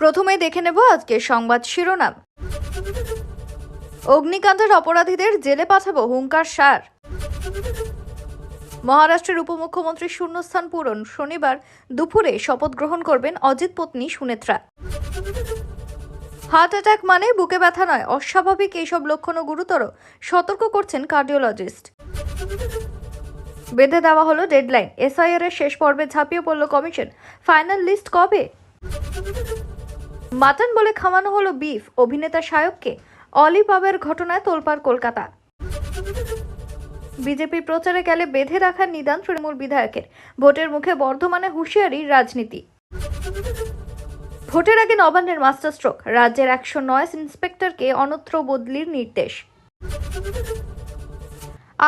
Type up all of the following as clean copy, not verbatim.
প্রথমে দেখে নেব আজকের সংবাদ শিরোনাম। অগ্নিকাণ্ডের অপরাধীদের জেলে পাঠাবো, হুঙ্কার সার। মহারাষ্ট্রের উপমুখ্যমন্ত্রী শূন্যস্থান পূরণ, শনিবার দুপুরে শপথ গ্রহণ করবেন অজিত পত্নী সুনেত্রা। হার্ট অ্যাটাক মানে বুকে ব্যথা নয়, অস্বাভাবিক এইসব লক্ষণও গুরুতর, সতর্ক করছেন কার্ডিওলজিস্ট। বেঁধে দেওয়া হলো ডেডলাইন, এসআইআর এর শেষ পর্বে ঝাঁপিয়ে পড়ল কমিশন, ফাইনাল লিস্ট কবে? মাটন বলে খাওয়ানো হলো বিফ, অভিনেতা শায়ককে। অলিভাবের ঘটনায় তোলপাড় কলকাতা। বিজেপির প্রচারে গেলে বেঁধে রাখার নিদান তৃণমূল বিধায়কের, ভোটের মুখে বর্ধমানে হুঁশিয়ারি রাজনীতি। ভোটের আগে নবান্নের মাস্টার স্ট্রোক, রাজ্যের 109 ইন্সপেক্টরকে অন্যত্র বদলির নির্দেশ।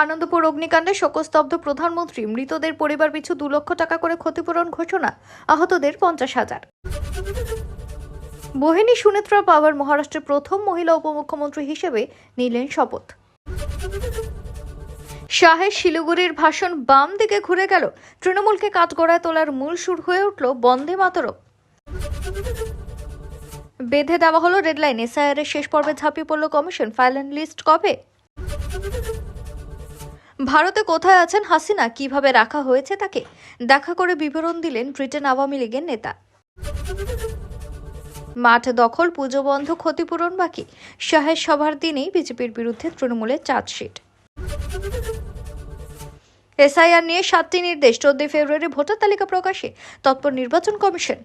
আনন্দপুর অগ্নিকাণ্ডে শোকস্তব্ধ প্রধানমন্ত্রী, মৃতদের পরিবার পিছু 2 লক্ষ টাকা করে ক্ষতিপূরণ ঘোষণা, আহতদের 50,000। মোহিনী সুনেত্রা পাওয়ার মহারাষ্ট্রের প্রথম মহিলা উপমুখ্যমন্ত্রী হিসেবে নিলেন শপথ। শাহের শিলিগুড়ির ভাষণ বাম দিকে ঘুরে গেল, তৃণমূলকে কাঠগড়ায় তোলার মূল সুর হয়ে উঠল বন্দে মাতরম। বেঁধে দেওয়া হলো ডেডলাইন, এসআইআর এর শেষ পর্বে ঝাঁপিয়ে পড়ল কমিশন, ফাইনাল লিস্ট কবে? ভারতে কোথায় আছেন হাসিনা, কিভাবে রাখা হয়েছে তাকে, দেখা করে বিবরণ দিলেন ব্রিটেন আওয়ামী লীগের নেতা। মাঠ দখল, পুজো বন্ধ, ক্ষতিপূরণ বাকি, শাহের সভার দিনেই বিজেপির বিরুদ্ধে তৃণমূলের চার্জশিট। এসআইআর নিয়ে 7টি নির্দেশ, 14 ফেব্রুয়ারি ভোটার তালিকা প্রকাশে তৎপর নির্বাচন কমিশন।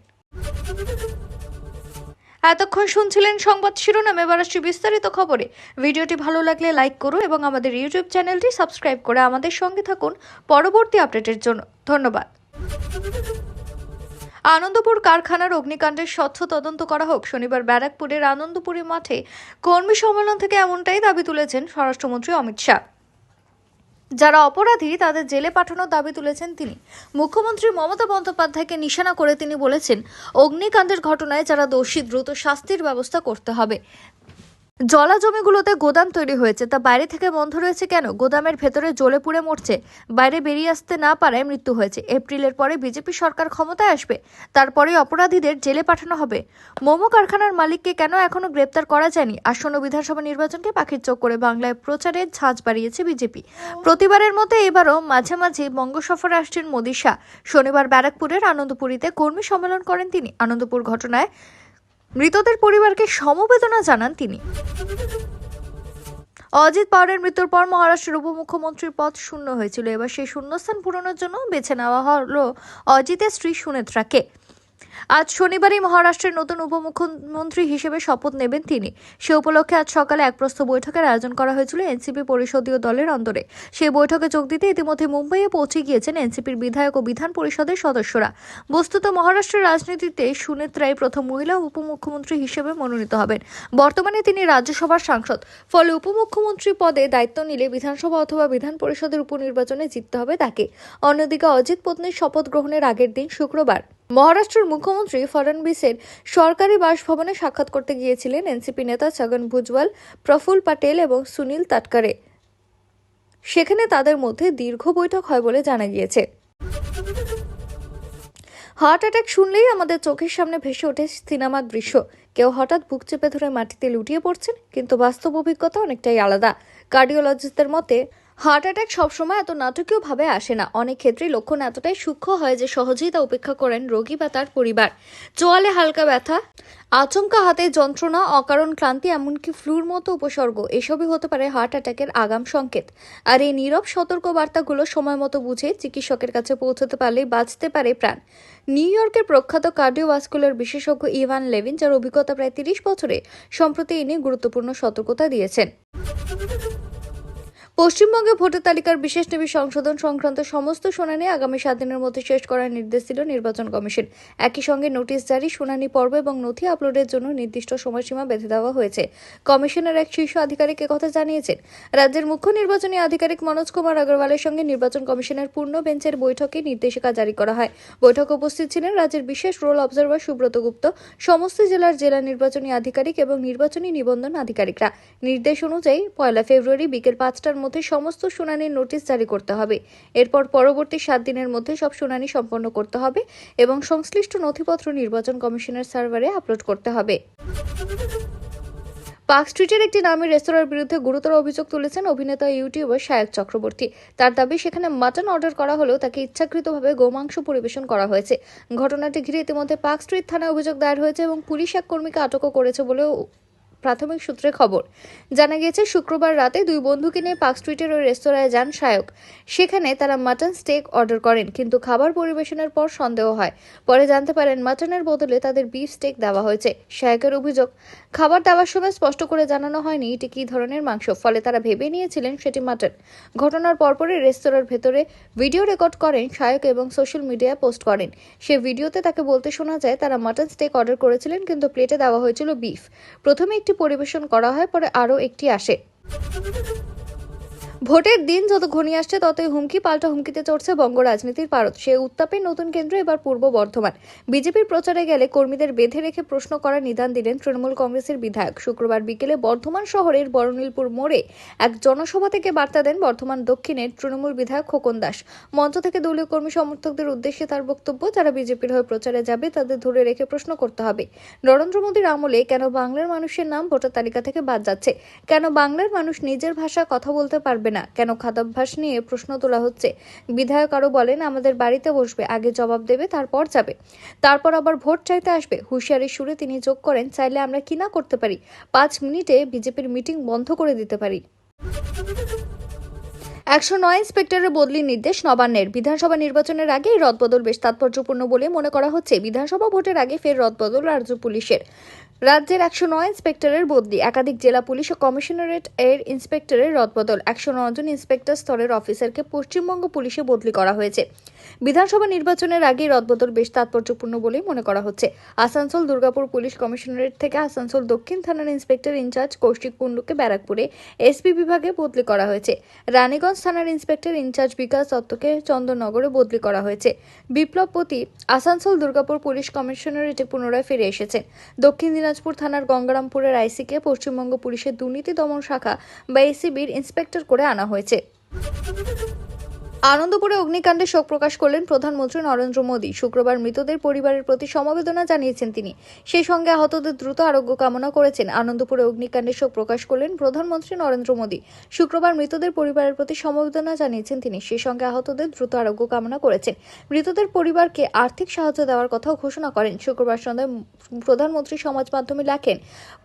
এতক্ষণ শুনছিলেন সংবাদ শিরোনাম, এবার আসছি বিস্তারিত খবরে। ভিডিওটি ভালো লাগলে লাইক করুন এবং আমাদের ইউটিউব চ্যানেলটি সাবস্ক্রাইব করে আমাদের সঙ্গে থাকুন পরবর্তী আপডেটের জন্য। ধন্যবাদ। আনন্দপুর কারখানার অগ্নিকাণ্ডের স্বচ্ছ তদন্ত করা হোক, শনিবার ব্যারাকপুরের আনন্দপুরি মাঠে কর্মী সম্মেলন থেকে এমনটাই দাবি তুলেছেন স্বরাষ্ট্রমন্ত্রী অমিত শাহ। যারা অপরাধী তাদের জেলে পাঠানোর দাবি তুলেছেন তিনি। মুখ্যমন্ত্রী মমতা বন্দ্যোপাধ্যায়কে নিশানা করে তিনি বলেছেন, অগ্নিকাণ্ডের ঘটনায় যারা দোষী দ্রুত শাস্তির ব্যবস্থা করতে হবে। জলা জমিগুলোতে গোদাম তৈরি হয়েছে, তা বাইরে থেকে বন্ধ রয়েছে কেন? গোদামের ভেতরে জ্বলে পুড়ে মরছে, বাইরে বেরিয়ে আসতে না পারায় মৃত্যু হয়েছে। এপ্রিলের পরে বিজেপি সরকার ক্ষমতায় আসবে, তারপরে অপরাধীদের জেলে পাঠানো হবে। মোমো কারখানার মালিককে কেন এখনো গ্রেপ্তার করা যায়নি? আসন্ন বিধানসভা নির্বাচনকে পাখির চোখ করে বাংলায় প্রচারের ঝাঁজ বাড়িয়েছে বিজেপি। প্রতিবারের মতো এবারও মাঝে মাঝে বঙ্গ সফরে আসছেন মোদি শাহ। শনিবার ব্যারাকপুরের আনন্দপুরীতে কর্মী সম্মেলন করেন তিনি। আনন্দপুর ঘটনায় মৃতদের পরিবারকে সমবেদনা জানান তিনি। অজিত পাওয়ারের মৃত্যুর পর মহারাষ্ট্রের উপমুখ্যমন্ত্রীর পদ শূন্য হয়েছিল, এবার সেই শূন্যস্থান পূরণের জন্য বেছে নেওয়া হলো অজিতের স্ত্রী সুনেত্রাকে। আজ শনিবারই মহারাষ্ট্রের নতুন উপমুখ্যমন্ত্রী হিসেবে শপথ নেবেন তিনি। সে উপলক্ষে আজ সকালে এক প্রস্থ বৈঠকের আয়োজন করা হয়েছিল এনসিপি পরিষদীয় দলের অন্দরে। সেই বৈঠকে যোগ দিতে ইতিমধ্যে মুম্বাইয়ে পৌঁছে গিয়েছেন এনসিপির বিধায়ক ও বিধান পরিষদের সদস্যরা। বস্তুত মহারাষ্ট্রের রাজনীতিতে সুনেত্রাই প্রথম মহিলা উপমুখ্যমন্ত্রী হিসেবে মনোনীত হবেন। বর্তমানে তিনি রাজ্যসভার সাংসদ, ফলে উপমুখ্যমন্ত্রী পদে দায়িত্ব নিলে বিধানসভা অথবা বিধান পরিষদের উপনির্বাচনে জিততে হবে তাকে। অন্যদিকে অজিত পত্নীর শপথ গ্রহণের আগের দিন শুক্রবার মহারাষ্ট্রের মুখ্যমন্ত্রী ফডনবিসের সরকারি বাসভবনে সাক্ষাৎ করতে গিয়েছিলেন এনসিপি নেতা ছগন ভুজবল, প্রফুল্ল প্যাটেল এবং সুনীল তটকরে। সেখানে তাদের মধ্যে দীর্ঘ বৈঠক হয় বলে জানা গিয়েছে। হার্ট অ্যাটাক শুনলেই আমাদের চোখের সামনে ভেসে ওঠে সিনেমার দৃশ্য। কেউ হঠাৎ বুক চেপে ধরে মাটিতে লুটিয়ে পড়ছেন, কিন্তু বাস্তব অভিজ্ঞতা অনেকটাই আলাদা। কার্ডিওলজিস্টদের মতে হার্ট অ্যাটাক সবসময় এত নাটকীয়ভাবে আসে না। অনেক ক্ষেত্রেই লক্ষণ এতটাই সূক্ষ্ম হয় যে সহজেই তা উপেক্ষা করেন রোগী বা তার পরিবার। চোয়ালে হালকা ব্যথা, আচমকা হাতে যন্ত্রণা, অকারণ ক্লান্তি, এমনকি ফ্লুর মতো উপসর্গ, এসবই হতে পারে হার্ট অ্যাটাকের আগাম সংকেত। আর এই নীরব সতর্ক বার্তাগুলো সময় মতো বুঝে চিকিৎসকের কাছে পৌঁছতে পারলেই বাঁচতে পারে প্রাণ। নিউ ইয়র্কের প্রখ্যাত কার্ডিওভাস্কুলার বিশেষজ্ঞ ইভান লেভিন, যার অভিজ্ঞতা প্রায় 30 বছরে, সম্প্রতি এ নিয়ে গুরুত্বপূর্ণ সতর্কতা দিয়েছেন। পশ্চিমবঙ্গে ভোটার তালিকার বিশেষ নিবিড় সংশোধন সংক্রান্ত সমস্ত শুনানি আগামী 7 দিনের মধ্যে শেষ করার নির্দেশ দিল নির্বাচন কমিশন। একই সঙ্গে নোটিশ জারি, শুনানি পর্ব এবং নথি আপলোডের জন্য নির্দিষ্ট সময়সীমা বেঁধে দেওয়া হয়েছে। কমিশনের এক শীর্ষ আধিকারিক একথা জানিয়েছেন। রাজ্যের মুখ্য নির্বাচনী আধিকারিক মনোজ কুমার আগরওয়ালের সঙ্গে নির্বাচন কমিশনের পূর্ণ বেঞ্চের বৈঠকে নির্দেশিকা জারি করা হয়। বৈঠকে উপস্থিত ছিলেন রাজ্যের বিশেষ রোল অবজারভার সুব্রত গুপ্ত, সমস্ত জেলার জেলা নির্বাচনী আধিকারিক এবং নির্বাচনী নিবন্ধন আধিকারিকরা। নির্দেশ অনুযায়ী 1 ফেব্রুয়ারি বিকেল 5টার মধ্যে সমস্ত শুনানির নোটিশ জারি করতে হবে। এরপর পরবর্তী 7 দিনের মধ্যে সব শুনানি সম্পন্ন করতে হবে এবং সংশ্লিষ্ট নথিপত্র নির্বাচন কমিশনের সার্ভারে আপলোড করতে হবে। পার্ক স্ট্রিটের একটি নামী রেস্তোরাঁর বিরুদ্ধে গুরুতর অভিযোগ তুলেছেন অভিনেতা ইউটিউবার সায়ক চক্রবর্তী। তার দাবি, সেখানে মাটন অর্ডার করা হলেও তাকে ইচ্ছাকৃতভাবে গোমাংস পরিবেশন করা হয়েছে। ঘটনাটি ঘিরে ইতিমধ্যে পার্ক স্ট্রিট থানায় অভিযোগ দায়ের হয়েছে এবং পুলিশ এক কর্মীকে আটকও করেছে বলেও প্রাথমিক সূত্রে খবর। জানা গিয়েছে, শুক্রবার রাতে দুই বন্ধুকে নিয়ে পার্ক স্ট্রিটের ওই রেস্তোরাঁয় যান সায়ক। সেখানে তারা মাটন স্টেক অর্ডার করেন, কিন্তু খাবার পরিবেশনের পর সন্দেহ হয়। পরে জানতে পারেন মাটনের বদলে তাদের বিফ স্টেক দেওয়া হয়েছে। সায়কের অভিযোগ, খাবার দেওয়ার সময় স্পষ্ট করে জানানো হয়নি এটি কী ধরনের মাংস, ফলে তারা ভেবে নিয়েছিলেন সেটি মাটন। ঘটনার পরপরই রেস্তোরাঁর ভেতরে ভিডিও রেকর্ড করেন সায়ক এবং সোশ্যাল মিডিয়ায় পোস্ট করেন। সে ভিডিওতে তাকে বলতে শোনা যায় তারা মাটন স্টেক অর্ডার করেছিলেন, কিন্তু প্লেটে দেওয়া হয়েছিল বিফ। প্রথমে একটি পরিবেশন করা হয়, পরে আরও একটি আসে। ভোটের দিন যত ঘনিয়ে আসছে ততই হুমকি পাল্টা হুমকিতে চড়ছে বঙ্গ রাজনীতির পারদ। সে উত্তাপের নতুন কেন্দ্র এবার পূর্ব বর্ধমান। বিজেপির প্রচারে গেলে কর্মীদের বেঁধে রেখে প্রশ্ন করার নিদান দিলেন তৃণমূল কংগ্রেসের বিধায়ক। শুক্রবার বিকেলে বর্ধমান শহরের বড়নীলপুর মোড়ে এক জনসভা থেকে বার্তা দেন বর্ধমান দক্ষিণের তৃণমূল বিধায়ক খোকন দাস। মঞ্চ থেকে দলীয় কর্মী সমর্থকদের উদ্দেশ্যে তার বক্তব্য, যারা বিজেপির হয়ে প্রচারে যাবে তাদের ধরে রেখে প্রশ্ন করতে হবে, নরেন্দ্র মোদীর আমলে কেন বাংলার মানুষের নাম ভোটার তালিকা থেকে বাদ যাচ্ছে, কেন বাংলার মানুষ নিজের ভাষায় কথা বলতে পারবে না, কেন খাদ্যাভ্যাস নিয়ে প্রশ্ন তোলা হচ্ছে। বিধায়ক আরও বলেন, আমাদের বাড়িতে বসবে, আগে জবাব দেবে, তারপর যাবে, তারপর আবার ভোট চাইতে আসবে। হুঁশিয়ারির সুরে তিনি যোগ করেন, চাইলে আমরা কি না করতে পারি, 5 মিনিটে বিজেপির মিটিং বন্ধ করে দিতে পারি। 109 ইন্সপেক্টরের বদলির নির্দেশ নবান্নের। বিধানসভা নির্বাচনের আগে এই রদবদল বেশ তাৎপর্যপূর্ণ বলে মনে করা হচ্ছে। বিধানসভা ভোটের আগে ফের রদবদল রাজ্য পুলিশের। রাজ্যের 109 ইন্সপেক্টরের বদলি, একাধিক জেলা পুলিশ ও কমিশনারেট এর ইন্সপেক্টরের রদবদল। 109 জন ইন্সপেক্টর স্তরের অফিসারকে পশ্চিমবঙ্গ পুলিশে বদলি করা হয়েছে। বিধানসভা নির্বাচনের আগে রদবদল বেশ তাৎপর্যপূর্ণ বলেই মনে করা হচ্ছে। আসানসোল দুর্গাপুর পুলিশ কমিশনারেট থেকে আসানসোল দক্ষিণ থানার ইন্সপেক্টর ইনচার্জ কৌশিক কুণ্ডুকে ব্যারাকপুরে এসপি বিভাগে বদলি করা হয়েছে। রানীগঞ্জ থানার ইন্সপেক্টর ইনচার্জ বিকাশ দত্তকে চন্দননগরে বদলি করা হয়েছে। বিপ্লবপতি আসানসোল দুর্গাপুর পুলিশ কমিশনারেটে পুনরায় ফিরে এসেছেন। দক্ষিণ দিনাজপুর থানার গঙ্গারামপুরের আইসিকে পশ্চিমবঙ্গ পুলিশের দুর্নীতি দমন শাখা বা এসিবির ইন্সপেক্টর করে আনা হয়েছে। আনন্দপুরে অগ্নিকাণ্ডে শোক প্রকাশ করলেন প্রধানমন্ত্রী নরেন্দ্র মোদী। শুক্রবার মৃতদের পরিবারের প্রতি সমবেদনা জানিয়েছেন তিনি। সেই সঙ্গে আহতদের দ্রুত আরোগ্য কামনা করেছেন। আনন্দপুরে অগ্নিকাণ্ডে শোক প্রকাশ করলেন প্রধানমন্ত্রী নরেন্দ্র মোদী। শুক্রবার মৃতদের পরিবারের প্রতি সমবেদনা জানিয়েছেন তিনি। সেই সঙ্গে আহতদের দ্রুত আরোগ্য কামনা করেছেন। মৃতদের পরিবারকে আর্থিক সাহায্য দেওয়ার কথাও ঘোষণা করেন। শুক্রবার সন্ধ্যায় প্রধানমন্ত্রী সমাজ মাধ্যমে লেখেন,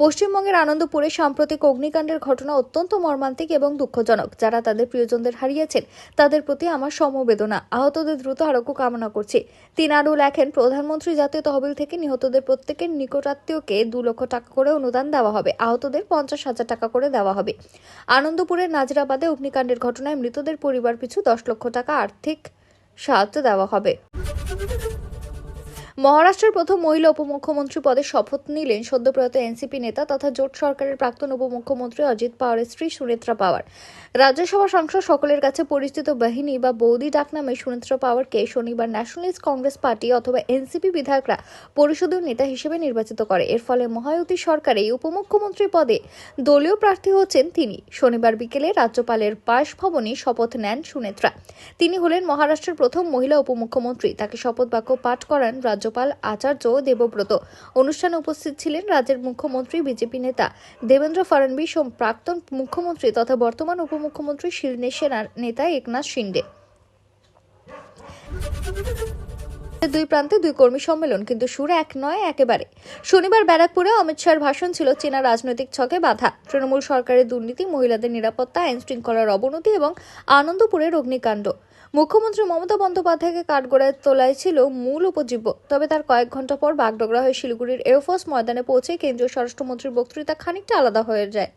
পশ্চিমবঙ্গের আনন্দপুরে সাম্প্রতিক অগ্নিকাণ্ডের ঘটনা অত্যন্ত মর্মান্তিক এবং দুঃখজনক। যারা তাদের প্রিয়জনদের হারিয়েছেন তাদের প্রতি আমার সমবেদনা। আহতদের দ্রুত আরোগ্য কামনা করছি। তিনি আরও লেখেন, প্রধানমন্ত্রী জাতীয় তহবিল থেকে নিহতদের প্রত্যেকের নিকটাত্মীয়কে 2 লক্ষ টাকা করে অনুদান দেওয়া হবে। আহতদের 50,000 টাকা করে দেওয়া হবে। আনন্দপুরের নাজরাবাদে অগ্নিকাণ্ডের ঘটনায় মৃতদের পরিবার পিছু 10 লক্ষ টাকা আর্থিক সাহায্য দেওয়া হবে। মহারাষ্ট্রের প্রথম মহিলা উপমুখ্যমন্ত্রী পদে শপথ নিলেন সদ্যপ্রয়াত এনসিপি নেতা তথা জোট সরকারের প্রাক্তন উপমুখ্যমন্ত্রী অজিত পাওয়ারের স্ত্রী সুনেত্রা পাওয়ার। রাজ্যসভা সাংসদ সকলের কাছে পরিচিত বাহিনী বা বৌদি ডাকনামে সুনেত্রা পাওয়ারকে শনিবার ন্যাশনালিস্ট কংগ্রেস পার্টি অথবা এনসিপি বিধায়করা পরিষদীয় নেতা হিসেবে নির্বাচিত করে। এর ফলে মহায়ুতি সরকারে উপমুখ্যমন্ত্রী পদে দলীয় প্রার্থী হচ্ছেন তিনি। শনিবার বিকেলে রাজ্যপালের বাসভবনে শপথ নেন সুনেত্রা। তিনি হলেন মহারাষ্ট্রের প্রথম মহিলা উপমুখ্যমন্ত্রী। তাকে শপথ বাক্য পাঠ করান রাজ্যপাল আচার্য দেবব্রত। অনুষ্ঠানে উপস্থিত ছিলেন রাজ্যের মুখ্যমন্ত্রী বিজেপি নেতা দেবেন্দ্র ফডনবিস ও প্রাক্তন মুখ্যমন্ত্রী তথা বর্তমান উপমুখ্যমন্ত্রী শিবসেনার নেতা একনাথ শিন্ডে। দুই প্রান্তে দুই কর্মী সম্মেলন, কিন্তু সুর এক নয় একেবারে। শনিবার ব্যারাকপুরে অমিত শাহের ভাষণ ছিল চীনা রাজনৈতিক ছকে বাধা। তৃণমূল সরকারের দুর্নীতি, মহিলাদের নিরাপত্তা, আইন শৃঙ্খলার অবনতি এবং আনন্দপুরের অগ্নিকাণ্ড। মুখ্যমন্ত্রী মমতা বন্দ্যোপাধ্যায়কে কাঠগড়ায় তোলাই ছিল মূল উপজীব্য। তবে তার কয়েক ঘন্টা পর বাগডোগরা হয়ে শিলিগুড়ির এয়ারফোর্স ময়দানে পৌঁছে কেন্দ্রীয় স্বরাষ্ট্রমন্ত্রীর বক্তৃতা খানিকটা আলাদা হয়ে যায়।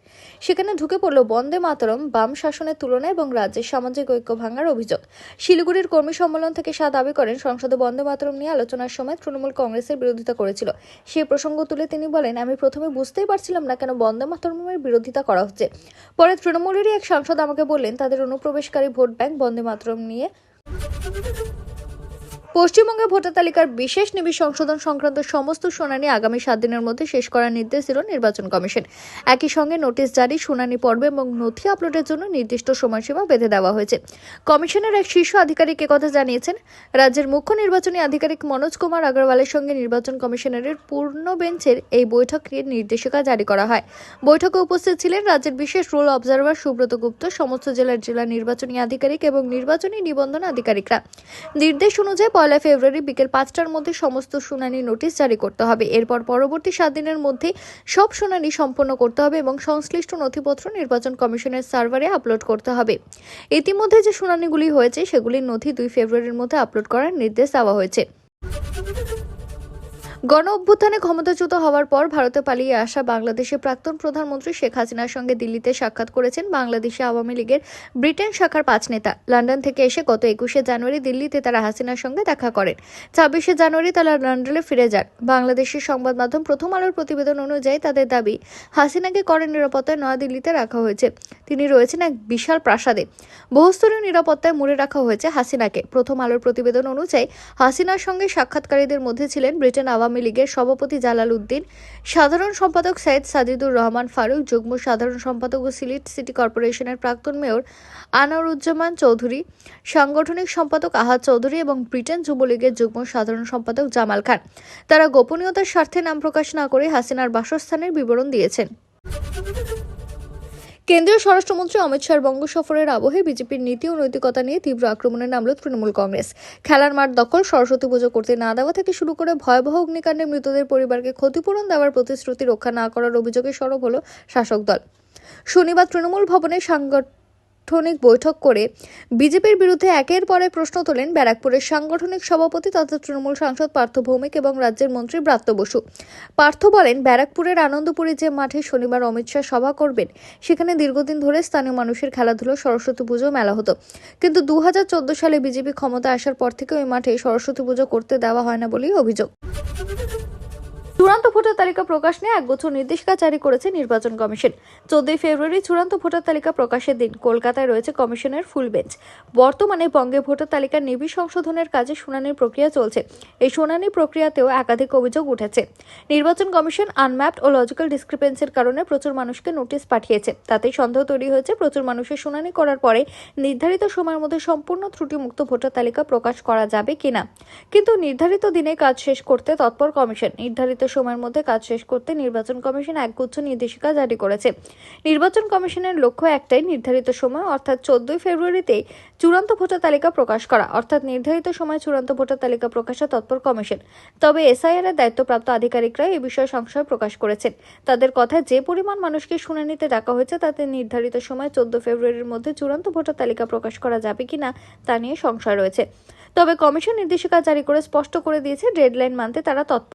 সেখানে ঢুকে পড়ল বন্দে মাতরম, বাম শাসনের তুলনা এবং রাজ্যের সামাজিক ঐক্য ভাঙার অভিযোগ। শিলিগুড়ির কর্মী সম্মেলন থেকে শাহ দাবি করেন, সংসদে বন্দে মাতরম নিয়ে আলোচনার সময় তৃণমূল কংগ্রেসের বিরোধিতা করেছিল। সেই প্রসঙ্গ তুলে তিনি বলেন, আমি প্রথমে বুঝতেই পারছিলাম না কেন বন্দে মাতরমের বিরোধিতা করা হচ্ছে। পরে তৃণমূলেরই এক সাংসদ আমাকে বললেন, তাদের অনুপ্রবেশকারী ভোট ব্যাংক বন্দে মাতরম নিয়ে পশ্চিমবঙ্গে ভোটার তালিকার বিশেষ নিবিড় সংশোধন সংক্রান্ত সমস্ত শুনানি আগামী 7 দিনের মধ্যে শেষ করার নির্দেশ দিল নির্বাচন কমিশন। একই সঙ্গে নোটিশ জারি, শুনানি পর্ব এবং নথি আপলোডের জন্য নির্দিষ্ট সময়সীমা বেঁধে দেওয়া হয়েছে। কমিশনের এক শীর্ষ আধিকারিক একথা জানিয়েছেন। রাজ্যের মুখ্য নির্বাচনী আধিকারিক মনোজ কুমার আগরওয়ালের সঙ্গে নির্বাচন কমিশনারের পূর্ণ বেঞ্চের এই বৈঠকে নির্দেশিকা জারি করা হয়। বৈঠকে উপস্থিত ছিলেন রাজ্যের বিশেষ রোল অবজারভার সুব্রত গুপ্ত, সমস্ত জেলার জেলা নির্বাচনী আধিকারিক এবং নির্বাচনী নিবন্ধন আধিকারিকরা। নির্দেশ অনুযায়ী 1 ফেব্রুয়ারি বিকেল 5টার মধ্যে সমস্ত শুনানি নোটিশ জারি করতে হবে। এরপর পরবর্তী 7 দিনের মধ্যে সব শুনানি সম্পন্ন করতে হবে এবং সংশ্লিষ্ট নথিপত্র নির্বাচন কমিশনের সার্ভারে আপলোড করতে হবে। ইতিমধ্যে যে শুনানিগুলি হয়েছে সেগুলির নথি 2 ফেব্রুয়ারির মধ্যে আপলোড করার নির্দেশ দেওয়া হয়েছে। গণ অভ্যুত্থানে ক্ষমতাচ্যুত হওয়ার পর ভারতে পালিয়ে আসা বাংলাদেশের প্রাক্তন প্রধানমন্ত্রী শেখ হাসিনার সঙ্গে দিল্লিতে সাক্ষাৎ করেছেন বাংলাদেশে আওয়ামী লীগের ব্রিটেন শাখার 5 নেতা। লন্ডন থেকে এসে গত 21শে জানুয়ারি দিল্লিতে তারা হাসিনার সঙ্গে দেখা করেন। 26শে জানুয়ারি তারা লন্ডনে ফিরে যান। বাংলাদেশের সংবাদ মাধ্যম প্রথম আলোর প্রতিবেদন অনুযায়ী তাদের দাবি, হাসিনাকে কড়া নিরাপত্তায় নয়াদিল্লিতে রাখা হয়েছে। তিনি রয়েছেন এক বিশাল প্রাসাদে। বহুস্তরীয় নিরাপত্তায় মুড়ে রাখা হয়েছে হাসিনাকে। প্রথম আলোর প্রতিবেদন অনুযায়ী হাসিনার সঙ্গে সাক্ষাৎকারীদের মধ্যে ছিলেন ব্রিটেন আওয়ামী লীগের সভাপতি জালাল উদ্দিন, সাধারণ সম্পাদক সৈয়দ সাজিদুর রহমান ফারুক, যুগ্ম সাধারণ সম্পাদক ও সিলেট সিটি কর্পোরেশনের প্রাক্তন মেয়র আনোয়ারুজ্জামান চৌধুরী, সাংগঠনিক সম্পাদক আহাদ চৌধুরী এবং ব্রিটেন যুবলীগের যুগ্ম সাধারণ সম্পাদক জামাল খান। তারা গোপনীয়তার স্বার্থে নাম প্রকাশ না করে হাসিনার বাসস্থানের বিবরণ দিয়েছেন। কেন্দ্রীয় স্বরাষ্ট্রমন্ত্রী অমিত শাহর বঙ্গ সফরের আবহে বিজেপির নীতি ও নৈতিকতা নিয়ে তীব্র আক্রমণে নামল তৃণমূল কংগ্রেস। খেলার মাঠ দখল, সরস্বতী পুজো করতে না দেওয়া থেকে শুরু করে ভয়াবহ অগ্নিকাণ্ডে মৃতদের পরিবারকে ক্ষতিপূরণ দেওয়ার প্রতিশ্রুতি রক্ষা না করার অভিযোগে সরব হল শাসক দল। শনিবার তৃণমূল ভবনে সাংগঠনিক বৈঠক করে বিজেপির বিরুদ্ধে একের পর এক প্রশ্ন তোলেন ব্যারাকপুরের সাংগঠনিক সভাপতি তথা তৃণমূল সাংসদ পার্থ ভৌমিক এবং রাজ্যের মন্ত্রী ব্রাত্য বসু। পার্থ বলেন, ব্যারাকপুরের আনন্দপুরী যে মাঠে শনিবার অমিত শাহ সভা করবেন, সেখানে দীর্ঘদিন ধরে স্থানীয় মানুষের খেলাধুলো, সরস্বতী পুজো, মেলা হতো। কিন্তু 2014 সালে বিজেপি ক্ষমতা আসার পর থেকে ওই মাঠে সরস্বতী পুজো করতে দেওয়া হয় না বলেই অভিযোগ। চূড়ান্ত ভোটার তালিকা প্রকাশ নিয়ে একগুচ্ছ নির্দেশিকা জারি করেছে নির্বাচন কমিশন। 14 ফেব্রুয়ারি চূড়ান্ত ভোটার তালিকা প্রকাশের দিন। কলকাতায় রয়েছে কমিশনের ফুল বেঞ্চ। বর্তমানে বঙ্গে ভোটার তালিকার নিবিড় সংশোধনের কাজে শুনানির প্রক্রিয়া চলছে। এই শুনানি প্রক্রিয়াতেও একাধিক অভিযোগ উঠেছে। নির্বাচন কমিশন আনম্যাপড ও লজিক্যাল ডিসক্রিপেন্সির কারণে প্রচুর মানুষকে নোটিশ পাঠিয়েছে। তাতেই সন্দেহ তৈরি হয়েছে প্রচুর মানুষের শুনানি করার পরে নির্ধারিত সময়ের মধ্যে সম্পূর্ণ ত্রুটিমুক্ত ভোটার তালিকা প্রকাশ করা যাবে কিনা। কিন্তু নির্ধারিত দিনে কাজ শেষ করতে তৎপর কমিশন। নির্ধারিত সময়ের মধ্যে কাজ শেষ করতে নির্বাচন কমিশন একগুচ্ছ নির্দেশিকা জারি করেছে। নির্বাচন কমিশনের লক্ষ্য একটাই, নির্ধারিত সময় অর্থাৎ 14 ফেব্রুয়ারিতে চূড়ান্ত ভোটার তালিকা প্রকাশ করা। অর্থাৎ নির্ধারিত সময় চূড়ান্ত ভোটার তালিকা প্রকাশে তৎপর কমিশন। তবে এসআইআর এর দায়িত্বপ্রাপ্ত আধিকারিকরা এই বিষয়ে সংশয় প্রকাশ করেছেন। তাদের কথায় যে পরিমাণ মানুষকে শুনানিতে ডাকা হয়েছে তাতে নির্ধারিত সময় 14 ফেব্রুয়ারির মধ্যে চূড়ান্ত ভোটার তালিকা প্রকাশ করা যাবে কিনা তা নিয়ে সংশয় রয়েছে। তবে কমিশন নির্দেশিকা জারি করে স্পষ্ট করে দিয়েছে, ডেডলাইন মানতে তারা তৎপর।